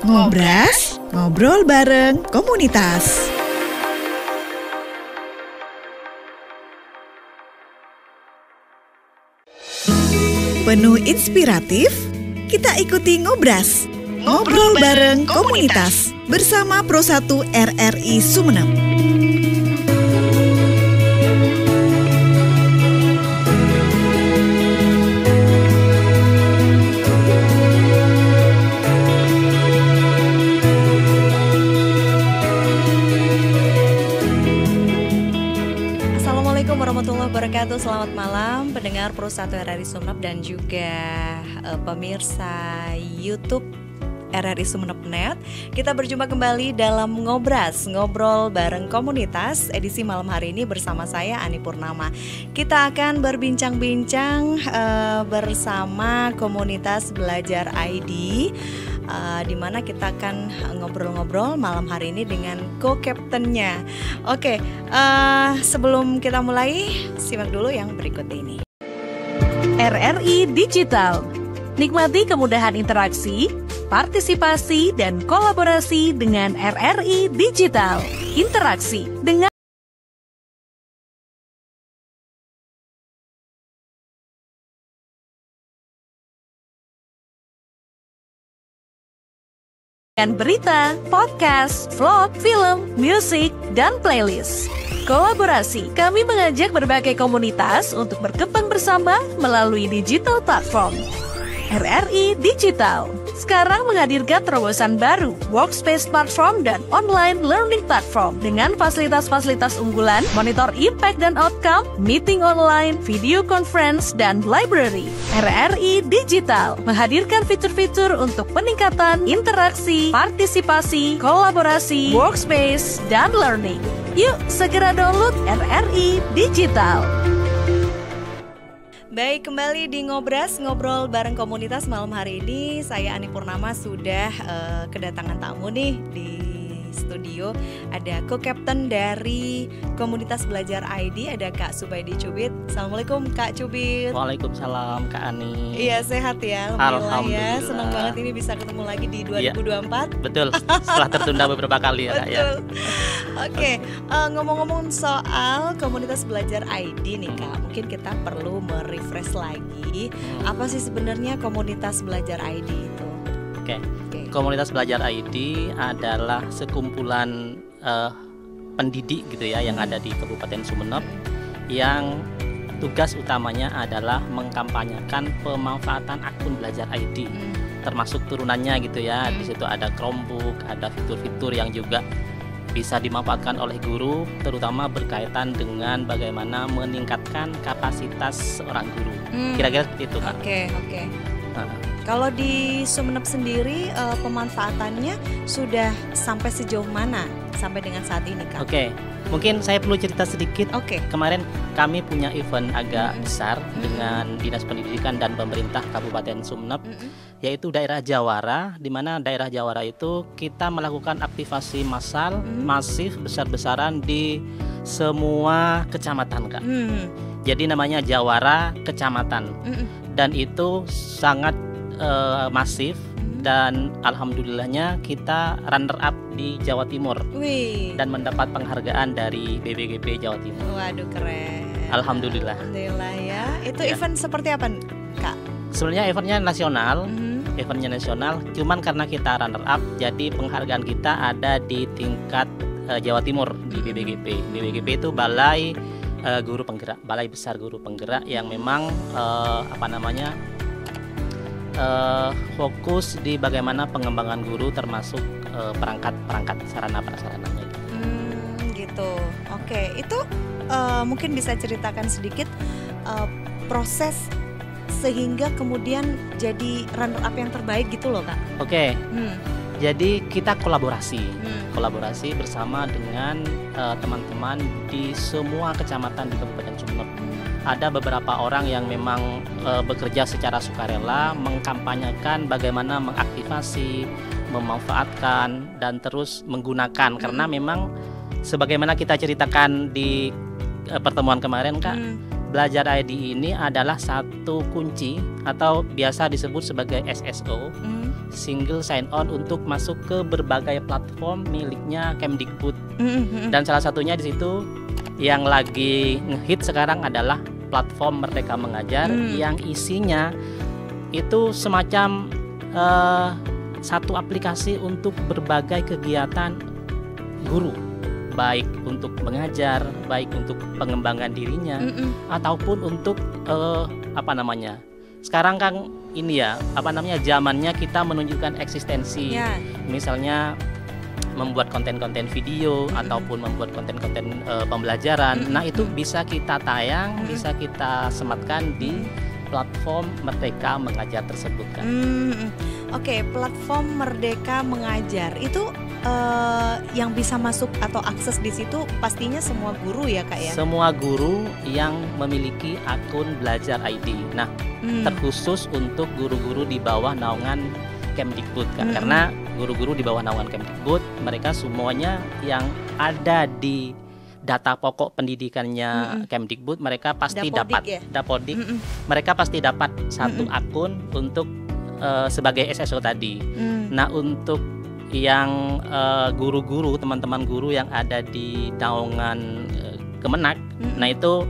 Ngobras, ngobrol bareng komunitas. Penuh inspiratif, kita ikuti Ngobras, ngobrol bareng komunitas bersama Pro 1 RRI Sumeneb. Warahmatullahi wabarakatuh. Selamat malam pendengar Pro 1 RRI Sumeneb dan juga pemirsa YouTube RRI Sumeneb.net. Kita berjumpa kembali dalam Ngobras, ngobrol bareng komunitas. Edisi malam hari ini bersama saya Ani Purnama. Kita akan berbincang-bincang bersama komunitas Belajar ID, di mana kita akan ngobrol-ngobrol malam hari ini dengan co-captainnya. Oke, sebelum kita mulai, simak dulu yang berikut ini. RRI Digital. Nikmati kemudahan interaksi, partisipasi, dan kolaborasi dengan RRI Digital. Interaksi dengan berita, podcast, vlog, film, musik, dan playlist. Kolaborasi, kami mengajak berbagai komunitas untuk berkembang bersama melalui digital platform. RRI Digital sekarang menghadirkan terobosan baru, workspace platform dan online learning platform dengan fasilitas-fasilitas unggulan, monitor impact dan outcome, meeting online, video conference, dan library. RRI Digital menghadirkan fitur-fitur untuk peningkatan interaksi, partisipasi, kolaborasi, workspace, dan learning. Yuk segera download RRI Digital. Baik, kembali di Ngobras, ngobrol bareng komunitas. Malam hari ini saya Ani Purnama sudah kedatangan tamu nih di studio. Ada co-captain dari komunitas Belajar ID, ada Kak Subaidi Cubit. Assalamualaikum Kak Cubit. Waalaikumsalam Kak Ani. Iya, sehat ya, alhamdulillah ya. Senang banget ini bisa ketemu lagi di 2024. Ya, betul, setelah tertunda beberapa kali ya Kak ya. Oke, ngomong-ngomong soal komunitas Belajar ID nih Kak, mungkin kita perlu merefresh lagi apa sih sebenarnya komunitas Belajar ID itu? Oke. Komunitas Belajar ID adalah sekumpulan pendidik gitu ya yang ada di Kabupaten Sumeneb yang tugas utamanya adalah mengkampanyekan pemanfaatan akun Belajar ID, termasuk turunannya gitu ya. Di situ ada Chromebook, ada fitur-fitur yang juga bisa dimanfaatkan oleh guru, terutama berkaitan dengan bagaimana meningkatkan kapasitas seorang guru. Kira-kira seperti itu Kak. Oke. Kalau di Sumeneb sendiri pemanfaatannya sudah sampai sejauh mana sampai dengan saat ini Kak? Oke, mungkin saya perlu cerita sedikit. Kemarin kami punya event agak besar dengan Dinas Pendidikan dan pemerintah Kabupaten Sumeneb, yaitu daerah Jawara, di mana daerah Jawara itu kita melakukan aktivasi massal, masif, besar-besaran di semua kecamatan Kak. Jadi namanya Jawara Kecamatan, dan itu sangat masif, dan alhamdulillahnya kita runner up di Jawa Timur. Dan mendapat penghargaan dari BPGP Jawa Timur. Waduh, keren. Alhamdulillah ya. Itu event seperti apa Kak? Sebenarnya eventnya nasional. Eventnya nasional, cuman karena kita runner up, jadi penghargaan kita ada di tingkat Jawa Timur di BPGP. BPGP itu Balai Guru Penggerak, Balai Besar Guru Penggerak yang memang fokus di bagaimana pengembangan guru, termasuk perangkat sarana prasarananya. Gitu. Oke, itu mungkin bisa ceritakan sedikit proses sehingga kemudian jadi runner up yang terbaik gitu loh Kak. Oke. Jadi kita kolaborasi bersama dengan teman-teman di semua kecamatan di Kabupaten Sumeneb. Ada beberapa orang yang memang bekerja secara sukarela, mengkampanyekan bagaimana mengaktifasi, memanfaatkan, dan terus menggunakan. Karena memang sebagaimana kita ceritakan di pertemuan kemarin Kak, Belajar ID ini adalah satu kunci atau biasa disebut sebagai SSO single sign on untuk masuk ke berbagai platform miliknya Kemdikbud. Dan salah satunya di situ yang lagi ngehit sekarang adalah platform Merdeka Mengajar yang isinya itu semacam satu aplikasi untuk berbagai kegiatan guru, baik untuk mengajar, baik untuk pengembangan dirinya, ataupun untuk sekarang kan ini ya, zamannya kita menunjukkan eksistensi, misalnya membuat konten-konten video ataupun membuat konten-konten pembelajaran. Nah itu bisa kita tayang, bisa kita sematkan di platform Merdeka Mengajar tersebut kan. Oke, platform Merdeka Mengajar itu yang bisa masuk atau akses di situ pastinya semua guru ya Kak ya? Semua guru yang memiliki akun Belajar ID. Nah, terkhusus untuk guru-guru di bawah naungan Kemdikbud kan, karena guru-guru di bawah naungan Kemdikbud mereka semuanya yang ada di data pokok pendidikannya Kemdikbud mereka pasti dapat Dapodik, mereka pasti dapat satu akun untuk sebagai SSO tadi. Nah untuk yang guru-guru, teman-teman guru yang ada di naungan Kemenak, nah itu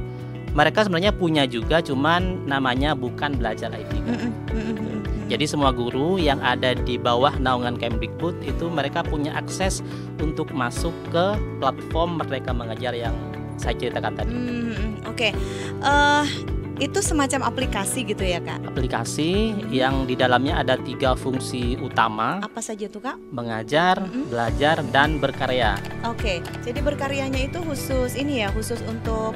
mereka sebenarnya punya juga, cuman namanya bukan Belajar ID kan. Jadi semua guru yang ada di bawah naungan Kemdikbud itu mereka punya akses untuk masuk ke platform Merdeka Mengajar yang saya ceritakan tadi. Oke. Itu semacam aplikasi gitu ya Kak? Aplikasi yang di dalamnya ada 3 fungsi utama. Apa saja tuh Kak? Mengajar, belajar, dan berkarya. Oke, jadi berkaryanya itu khusus ini ya, khusus untuk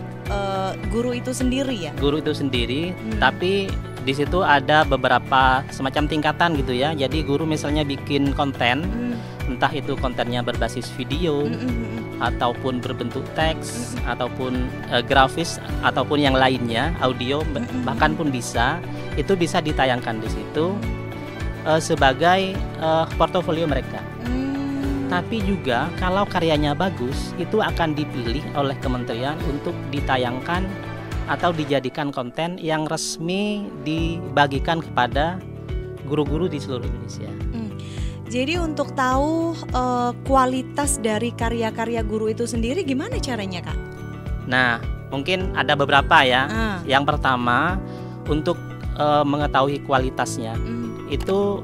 guru itu sendiri ya? Guru itu sendiri, tapi di situ ada beberapa semacam tingkatan gitu ya. Jadi guru misalnya bikin konten, entah itu kontennya berbasis video, ataupun berbentuk teks, ataupun grafis, ataupun yang lainnya, audio, bahkan pun bisa, itu bisa ditayangkan di situ sebagai portofolio mereka. Tapi juga kalau karyanya bagus, itu akan dipilih oleh kementerian untuk ditayangkan atau dijadikan konten yang resmi dibagikan kepada guru-guru di seluruh Indonesia. Jadi untuk tahu kualitas dari karya-karya guru itu sendiri gimana caranya Kak? Nah mungkin ada beberapa ya. Yang pertama untuk mengetahui kualitasnya itu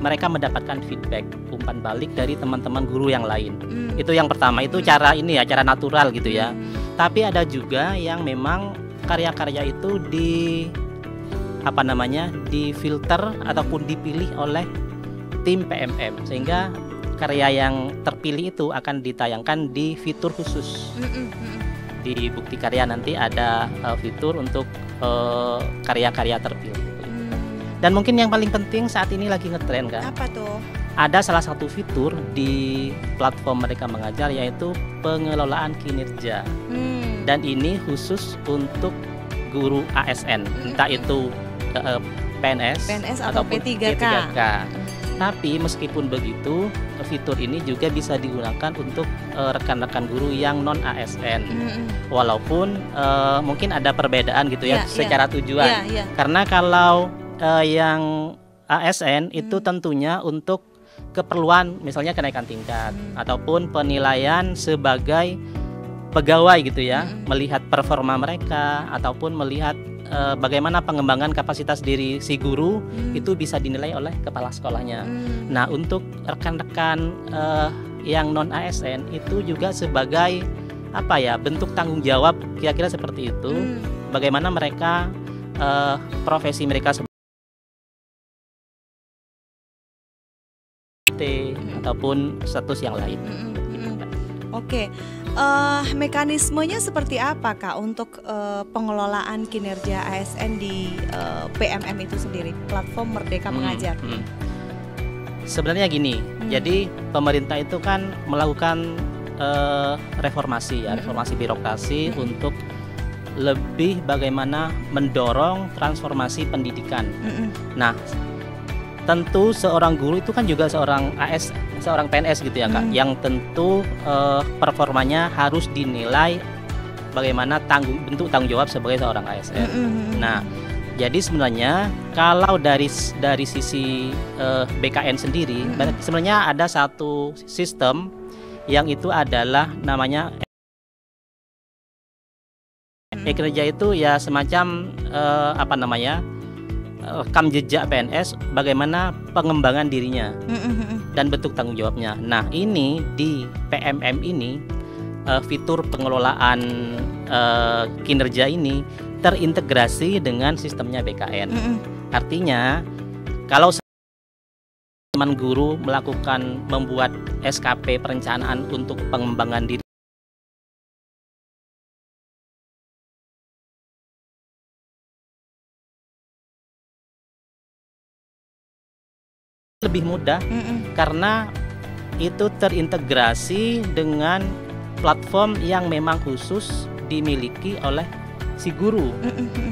mereka mendapatkan feedback, umpan balik dari teman-teman guru yang lain. Itu yang pertama, itu cara ini ya, cara natural gitu ya. Tapi ada juga yang memang karya-karya itu difilter ataupun dipilih oleh tim PMM, sehingga karya yang terpilih itu akan ditayangkan di fitur khusus. Di bukti karya nanti ada fitur untuk karya-karya terpilih. Dan mungkin yang paling penting saat ini lagi ngetren kan? Apa tuh? Ada salah satu fitur di platform Merdeka Mengajar yaitu pengelolaan kinerja. Dan ini khusus untuk guru ASN, entah itu PNS atau P3K. Tapi meskipun begitu, fitur ini juga bisa digunakan untuk rekan-rekan guru yang non ASN. Walaupun mungkin ada perbedaan gitu ya, secara tujuan. Karena kalau yang ASN itu tentunya untuk keperluan misalnya kenaikan tingkat ataupun penilaian sebagai pegawai gitu ya, melihat performa mereka ataupun melihat bagaimana pengembangan kapasitas diri si guru itu bisa dinilai oleh kepala sekolahnya. Nah untuk rekan-rekan yang non ASN itu juga sebagai bentuk tanggung jawab, kira-kira seperti itu. Bagaimana mereka profesi mereka ataupun status yang lain. Oke, mekanismenya seperti apa Kak untuk pengelolaan kinerja ASN di PMM itu sendiri, platform Merdeka Mengajar? Sebenarnya gini, jadi pemerintah itu kan melakukan reformasi birokrasi untuk lebih bagaimana mendorong transformasi pendidikan. Nah, tentu seorang guru itu kan juga seorang PNS gitu ya Kak, yang tentu performanya harus dinilai bagaimana bentuk tanggung jawab sebagai seorang ASN. Nah, Jadi sebenarnya kalau dari sisi BKN sendiri, sebenarnya ada satu sistem yang itu adalah namanya e-kinerja. Itu ya semacam rekam jejak PNS, bagaimana pengembangan dirinya dan bentuk tanggung jawabnya. Nah, ini di PMM ini fitur pengelolaan kinerja ini terintegrasi dengan sistemnya BKN. Artinya kalau teman guru membuat SKP perencanaan untuk pengembangan diri lebih mudah karena itu terintegrasi dengan platform yang memang khusus dimiliki oleh si guru,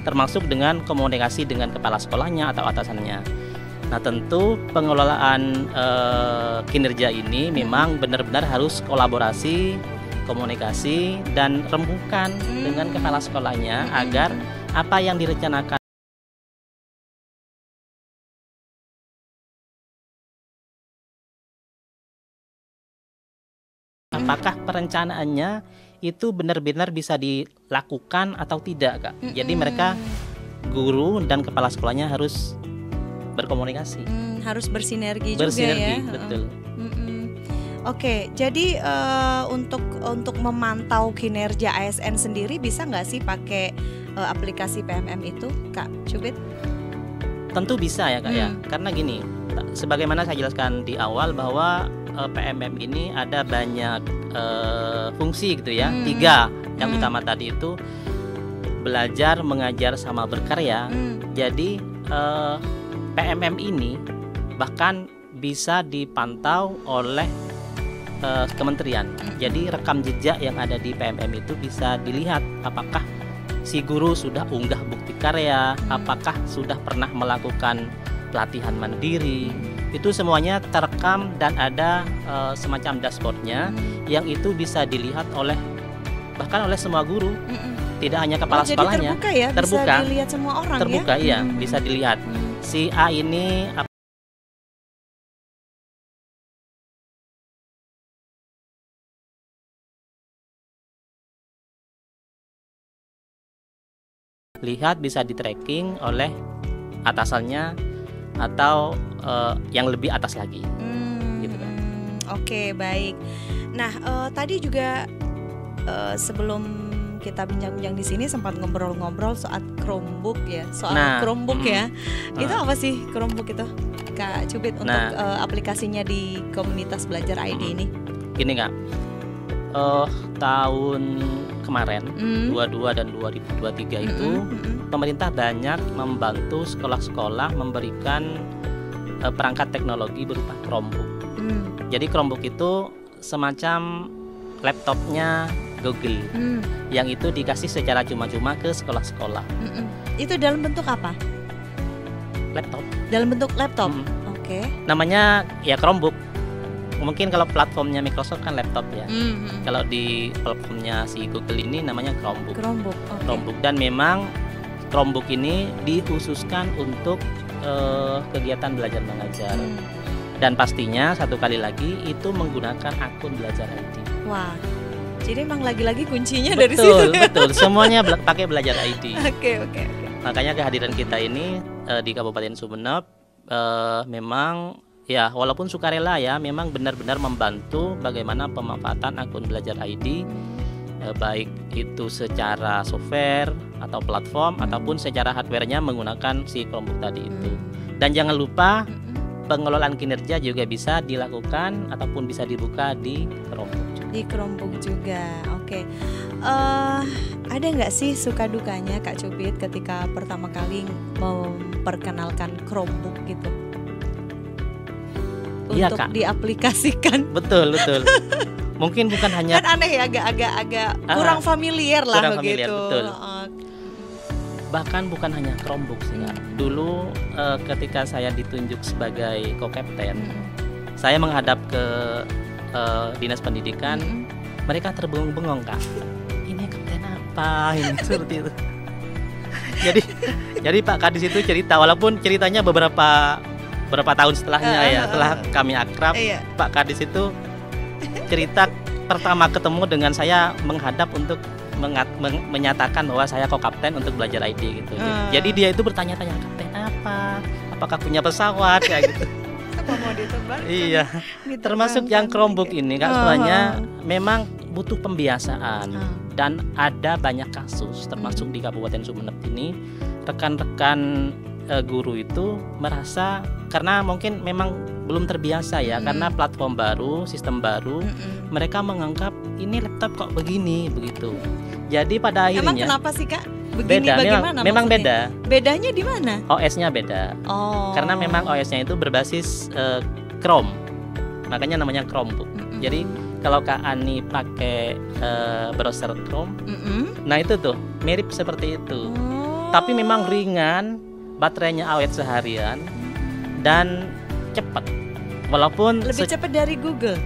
termasuk dengan komunikasi dengan kepala sekolahnya atau atasannya. Nah, tentu pengelolaan kinerja ini memang benar-benar harus kolaborasi, komunikasi, dan rembukan dengan kepala sekolahnya agar apa yang direncanakan apakah perencanaannya itu benar-benar bisa dilakukan atau tidak, Kak. Jadi mereka guru dan kepala sekolahnya harus berkomunikasi. Harus bersinergi juga ya. Betul. Oke, jadi untuk memantau kinerja ASN sendiri bisa nggak sih pakai aplikasi PMM itu, Kak Cubit? Tentu bisa ya, Kak ya. Karena gini, sebagaimana saya jelaskan di awal bahwa PMM ini ada banyak fungsi gitu ya. 3 yang utama tadi itu belajar, mengajar, sama berkarya. Jadi PMM ini bahkan bisa dipantau oleh kementerian. Jadi rekam jejak yang ada di PMM itu bisa dilihat apakah si guru sudah unggah bukti karya, apakah sudah pernah melakukan pelatihan mandiri. Itu semuanya terekam dan ada semacam dashboardnya yang itu bisa dilihat bahkan oleh semua guru, tidak hanya kepala sekolahnya. Terbuka ya, terbuka, bisa dilihat semua orang terbuka, ya. Iya, bisa dilihat. Si A ini lihat, bisa di tracking oleh atasannya atau yang lebih atas lagi, gitu kan. Oke, baik. Nah, tadi juga sebelum kita bincang-bincang di sini sempat ngobrol-ngobrol soal Chromebook ya, Chromebook ya. Itu apa sih Chromebook itu, Kak Cubit, untuk aplikasinya di komunitas belajar ID ini? Gini, Kak. Tahun kemarin 22 dan 2023 itu pemerintah banyak membantu sekolah-sekolah memberikan perangkat teknologi berupa Chromebook. Jadi Chromebook itu semacam laptopnya Google yang itu dikasih secara cuma-cuma ke sekolah-sekolah. Itu dalam bentuk apa? Laptop. Dalam bentuk laptop. Oke. Namanya ya Chromebook. Mungkin kalau platformnya Microsoft kan laptop ya. Kalau di platformnya si Google ini namanya Chromebook. Okay. Chromebook, dan memang Chromebook ini dikhususkan untuk kegiatan belajar mengajar. Dan pastinya satu kali lagi itu menggunakan akun belajar ID. Wah, jadi memang lagi-lagi kuncinya betul, dari situ. Betul, semuanya pakai belajar ID. Oke. Makanya kehadiran kita ini di Kabupaten Sumeneb memang ya walaupun sukarela ya, memang benar-benar membantu bagaimana pemanfaatan akun belajar ID, baik itu secara software atau platform ataupun secara hardware-nya menggunakan si Chromebook tadi itu. Dan jangan lupa pengelolaan kinerja juga bisa dilakukan ataupun bisa dibuka di Chromebook juga. Di Chromebook juga, oke. Ada nggak sih suka dukanya, Kak Cubit, ketika pertama kali memperkenalkan Chromebook gitu? Iya, untuk Kak, diaplikasikan. Betul. Mungkin bukan hanya kan aneh ya, agak kurang familiar lah kurang familiar, begitu. betul. Bahkan bukan hanya Chromebook sih, Kak. Dulu ketika saya ditunjuk sebagai co-captain, saya menghadap ke dinas pendidikan, mereka terbengong-bengong, Kak. Ini kapten apa? Ini seperti itu. Jadi Pak Kadis itu cerita, walaupun ceritanya beberapa tahun setelahnya ya, setelah kami akrab, Pak Kadis itu cerita pertama ketemu dengan saya menghadap untuk menyatakan bahwa saya co-kapten untuk belajar ID gitu. Jadi dia itu bertanya-tanya, kapten apa? Apakah punya pesawat kayak gitu. Apa mau diterbang? Iya. Termasuk yang Chromebook ini Kak, sebenarnya memang butuh pembiasaan dan ada banyak kasus termasuk di Kabupaten Sumeneb ini rekan-rekan guru itu merasa karena mungkin memang belum terbiasa ya karena platform baru, sistem baru, mereka menganggap ini laptop kok begini begitu. Jadi pada akhirnya emang kenapa sih Kak? Begini beda, bagaimana memang beda. Bedanya di mana? OS-nya beda. Karena memang OS-nya itu berbasis Chrome. Makanya namanya Chromebook. Jadi kalau Kak Ani pakai browser Chrome, nah itu tuh mirip seperti itu. Tapi memang ringan, baterainya awet seharian dan cepat. Walaupun lebih cepat dari Google.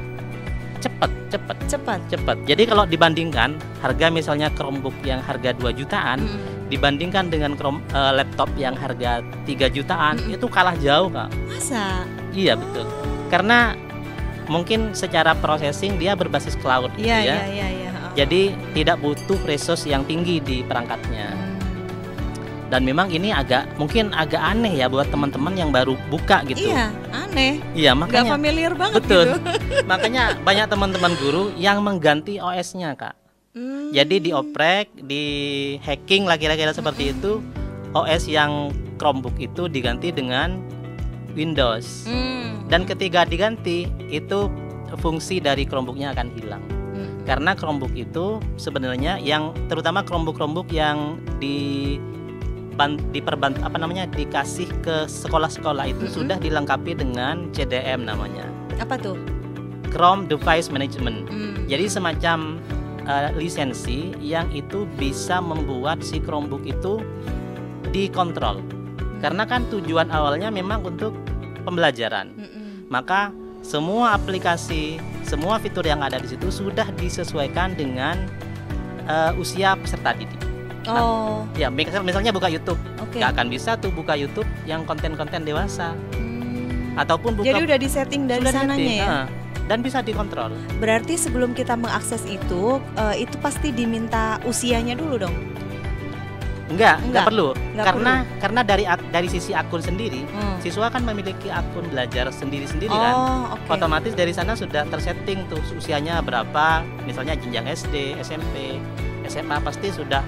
Cepat. Jadi kalau dibandingkan harga misalnya Chromebook yang harga 2 jutaan dibandingkan dengan laptop yang harga 3 jutaan itu kalah jauh Kak. Masa? Iya betul. Karena mungkin secara processing dia berbasis cloud gitu ya. Jadi tidak butuh resource yang tinggi di perangkatnya. Dan memang ini mungkin agak aneh ya buat teman-teman yang baru buka gitu. Iya, aneh. Iya, makanya nggak familiar banget betul. gitu. Makanya banyak teman-teman guru yang mengganti OS-nya, Kak. Jadi dioprek, di hacking lah kira-kira seperti itu. OS yang Chromebook itu diganti dengan Windows. Dan ketika diganti, itu fungsi dari Chromebooknya akan hilang. Karena Chromebook itu sebenarnya yang terutama Chromebook yang dikasih ke sekolah-sekolah itu sudah dilengkapi dengan CDM namanya. Apa tuh? Chrome Device Management. Jadi semacam lisensi yang itu bisa membuat si Chromebook itu dikontrol. Karena kan tujuan awalnya memang untuk pembelajaran. Maka semua aplikasi, semua fitur yang ada di situ sudah disesuaikan dengan usia peserta didik. Ya, misalnya buka YouTube, nggak akan bisa tuh buka YouTube yang konten-konten dewasa. Ataupun buka. Jadi udah disetting dari sananya ya. Dan bisa dikontrol. Berarti sebelum kita mengakses itu pasti diminta usianya dulu dong. Enggak perlu. Karena dari sisi akun sendiri, siswa kan memiliki akun belajar sendiri-sendiri kan. Otomatis dari sana sudah tersetting tuh usianya berapa, misalnya jenjang SD, SMP, SMA pasti sudah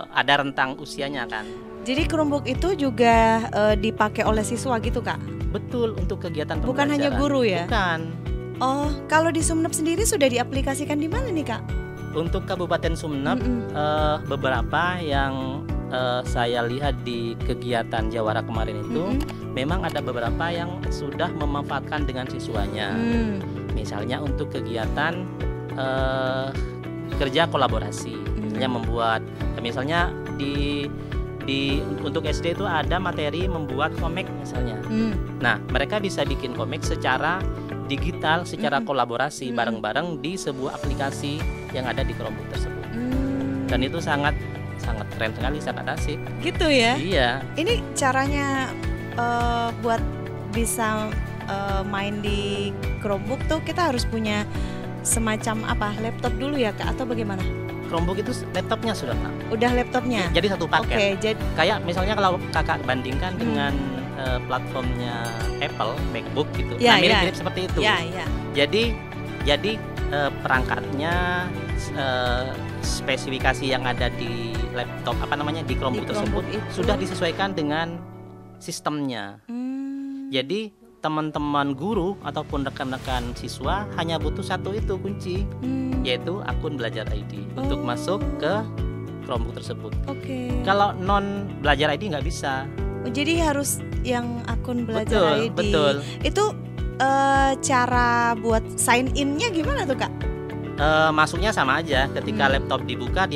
ada rentang usianya kan. Jadi Chromebook itu juga dipakai oleh siswa gitu Kak? Betul, untuk kegiatan pembelajaran. Bukan hanya guru ya? Bukan. Kalau di Sumeneb sendiri sudah diaplikasikan di mana nih Kak? Untuk Kabupaten Sumeneb beberapa yang saya lihat di kegiatan Jawara kemarin itu memang ada beberapa yang sudah memanfaatkan dengan siswanya. Misalnya untuk kegiatan kerja kolaborasi, misalnya untuk SD itu ada materi membuat komik misalnya. Nah, mereka bisa bikin komik secara digital, secara kolaborasi bareng-bareng di sebuah aplikasi yang ada di Chromebook tersebut. Dan itu sangat keren sekali, sangat asik. Gitu ya? Iya. Ini caranya buat bisa main di Chromebook tuh kita harus punya semacam laptop dulu ya Kak, atau bagaimana? Chromebook itu laptopnya sudah Kak. Udah laptopnya? Jadi satu paket. Kayak misalnya kalau kakak bandingkan dengan platformnya Apple, MacBook gitu. Mirip-mirip seperti itu. Jadi perangkatnya, spesifikasi yang ada di laptop di Chromebook tersebut sudah disesuaikan dengan sistemnya. Jadi teman-teman guru ataupun rekan-rekan siswa hanya butuh satu itu kunci, yaitu akun belajar ID untuk masuk ke Chromebook tersebut. Kalau non belajar ID nggak bisa. Jadi harus yang akun belajar ID. Betul. Itu cara buat sign in-nya gimana tuh Kak? Masuknya sama aja. Ketika laptop dibuka,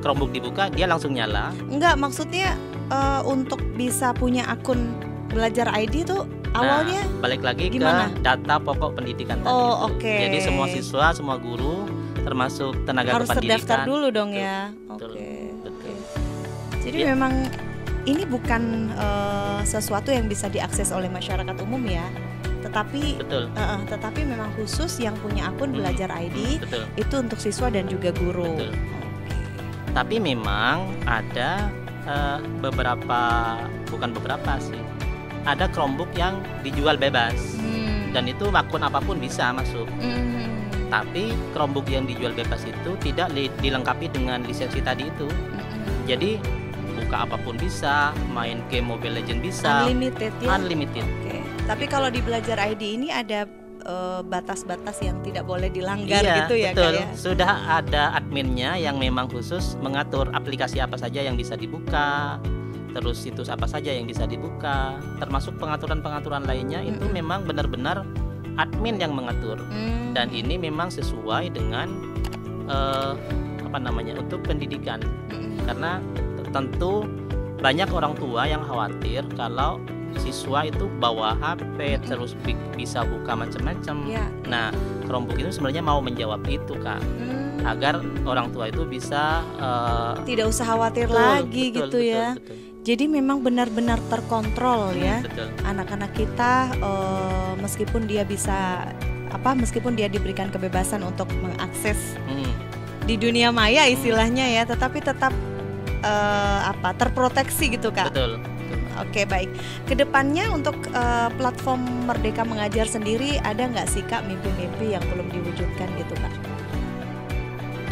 Chromebook dibuka, dia langsung nyala. Enggak, maksudnya untuk bisa punya akun belajar ID tuh awalnya balik lagi gimana? Ke data pokok pendidikan tadi. Jadi semua siswa, semua guru, termasuk tenaga harus kependidikan terdaftar dulu dong ya. Betul. Jadi memang ini bukan sesuatu yang bisa diakses oleh masyarakat umum ya. Tetapi memang khusus yang punya akun Belajar ID itu untuk siswa dan juga guru. Tapi memang ada ada Chromebook yang dijual bebas dan itu akun apapun bisa masuk. Tapi Chromebook yang dijual bebas itu tidak dilengkapi dengan lisensi tadi itu. Jadi buka apapun bisa, main game Mobile Legends bisa, unlimited ya. Unlimited. Tapi kalau di Belajar ID ini ada batas-batas yang tidak boleh dilanggar gitu ya, betul. Kak ya? Sudah ada adminnya yang memang khusus mengatur aplikasi apa saja yang bisa dibuka, terus situs apa saja yang bisa dibuka, termasuk pengaturan-pengaturan lainnya itu memang benar-benar admin yang mengatur. Dan ini memang sesuai dengan untuk pendidikan. Karena tentu banyak orang tua yang khawatir kalau siswa itu bawa HP terus bisa buka macam-macam. Nah, Chromebook itu sebenarnya mau menjawab itu, Kak. Agar orang tua itu bisa tidak usah khawatir lagi gitu ya. Jadi memang benar-benar terkontrol ya. Anak-anak kita meskipun dia diberikan kebebasan untuk mengakses di dunia maya istilahnya ya, tetapi tetap terproteksi gitu, Kak. Betul. Oke, baik. Kedepannya untuk platform Merdeka Mengajar sendiri ada nggak sih, Kak, mimpi-mimpi yang belum diwujudkan gitu, Kak?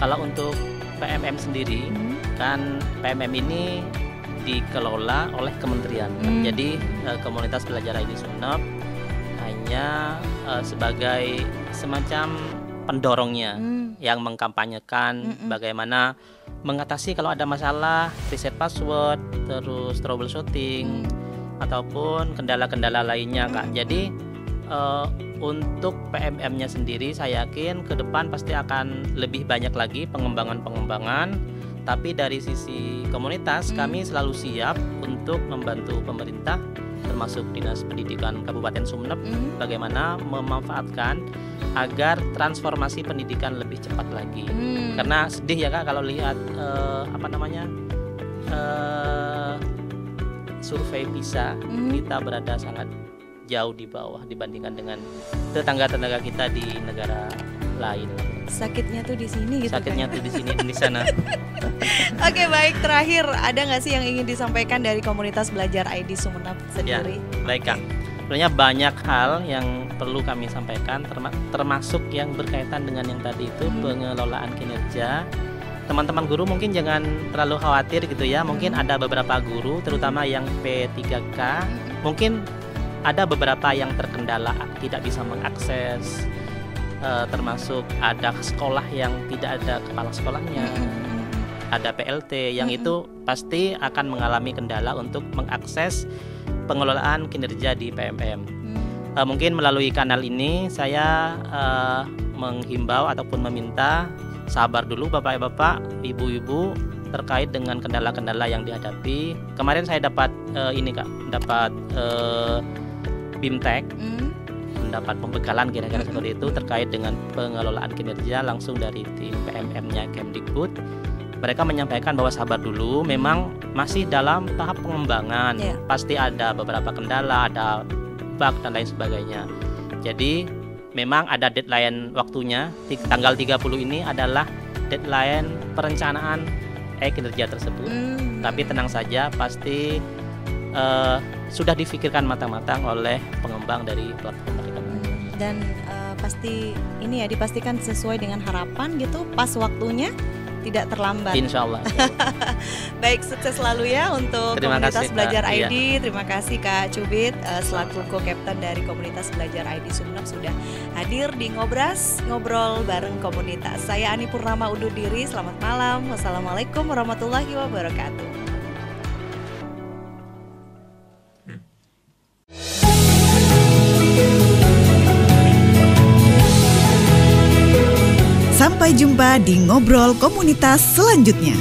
Kalau untuk PMM sendiri, kan PMM ini dikelola oleh kementerian. Jadi komunitas Belajar ID Sumenep hanya sebagai semacam pendorongnya yang mengkampanyekan bagaimana mengatasi kalau ada masalah reset password, terus troubleshooting ataupun kendala-kendala lainnya, Kak. Jadi untuk PMM-nya sendiri saya yakin ke depan pasti akan lebih banyak lagi pengembangan. Tapi dari sisi komunitas kami selalu siap untuk membantu pemerintah termasuk Dinas Pendidikan Kabupaten Sumenep bagaimana memanfaatkan agar transformasi pendidikan lebih cepat lagi. Karena sedih ya, Kak, kalau lihat survei PISA kita berada sangat jauh di bawah dibandingkan dengan tetangga-tetangga kita di negara lain. Sakitnya tuh di sini gitu. Sakitnya tuh di sini di sana. Oke, baik, terakhir ada nggak sih yang ingin disampaikan dari komunitas Belajar ID Sumenep sendiri? Ya, baik, Kak. Sebenarnya banyak hal yang perlu kami sampaikan, termasuk yang berkaitan dengan yang tadi itu pengelolaan kinerja. Teman-teman guru mungkin jangan terlalu khawatir gitu ya. Mungkin ada beberapa guru, terutama yang P3K, mungkin ada beberapa yang terkendala tidak bisa mengakses. Termasuk ada sekolah yang tidak ada kepala sekolahnya, ada PLT yang itu pasti akan mengalami kendala untuk mengakses pengelolaan kinerja di PMM. Mungkin melalui kanal ini saya menghimbau ataupun meminta sabar dulu Bapak-Bapak, Ibu-Ibu terkait dengan kendala-kendala yang dihadapi. Kemarin saya dapat BIMTEK, mendapat pembekalan kira-kira seperti itu terkait dengan pengelolaan kinerja langsung dari tim PMM-nya Kemdikbud. Mereka menyampaikan bahwa sabar dulu, memang masih dalam tahap pengembangan. Pasti ada beberapa kendala, ada bug dan lain sebagainya. Jadi memang ada deadline waktunya, tanggal 30 ini adalah deadline perencanaan kinerja tersebut. Tapi tenang saja, pasti sudah difikirkan matang-matang oleh pengembang dari platform mereka. Dan pasti ini ya dipastikan sesuai dengan harapan gitu, pas waktunya tidak terlambat. Insya Allah. Baik, sukses selalu ya untuk komunitas Belajar ID. Terima kasih Kak Cubit selaku co-captain dari komunitas Belajar ID Sumenep sudah hadir di Ngobras, ngobrol bareng komunitas. Saya Ani Purnama undur diri. Selamat malam. Wassalamualaikum warahmatullahi wabarakatuh. Sampai jumpa di Ngobrol Komunitas selanjutnya.